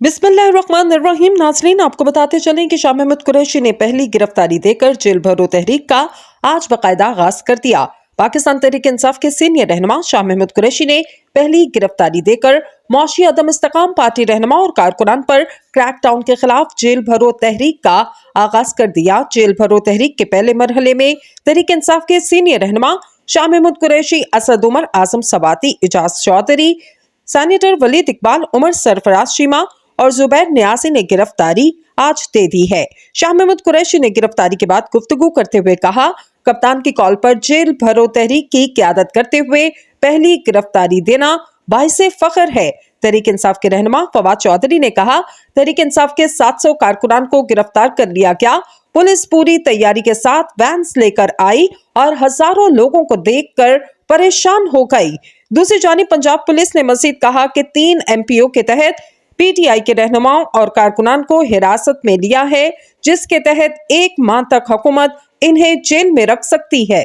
बिस्मिल्लाहिर्रहमानिर्रहीम। नाज़रीन, आपको बताते चलें कि शाह महमूद कुरैशी ने पहली गिरफ्तारी देकर जेल भरो तहरीक का आज बाकायदा आगाज कर दिया। पाकिस्तान तहरीक इंसाफ के सीनियर रहनुमा शाह महमूद कुरैशी ने पहली गिरफ्तारी देकर मौशी अदम इस्तेकाम पार्टी रहनुमा और कारकुनान पर क्रैकडाउन के खिलाफ जेल भरो तहरीक का आगाज कर दिया। जेल भरो तहरीक के पहले मरहले में तहरीक इंसाफ के सीनियर रहनुमा शाह महमूद कुरैशी, असद उमर, आजम सवाती, इजाज चौधरी, सैनेटर वलीद इकबाल, उमर सरफराज शीमा और जुबैर न्यासी ने गिरफ्तारी आज दे दी है। शाह महमूद कुरैशी ने गिरफ्तारी के बाद गुफ्तगू करते हुए कहा, कप्तान की कॉल पर जेल भरो तहरीक की क़यादत करते हुए पहली गिरफ्तारी देना बाइसे फख्र है। तहरीक इंसाफ के रहनुमा फवाद चौधरी ने कहा, तहरीक इंसाफ के 700 कारकुनान को गिरफ्तार कर लिया गया। पुलिस पूरी तैयारी के साथ वैन्स लेकर आई और हजारों लोगों को देखकर परेशान हो गई। दूसरी जानिब पंजाब पुलिस ने मजीद कहा कि 3 MPO के तहत PTI के रहनुमाओं और कारकुनान को हिरासत में लिया है, जिसके तहत 1 माह तक हुकूमत इन्हें जेल में रख सकती है।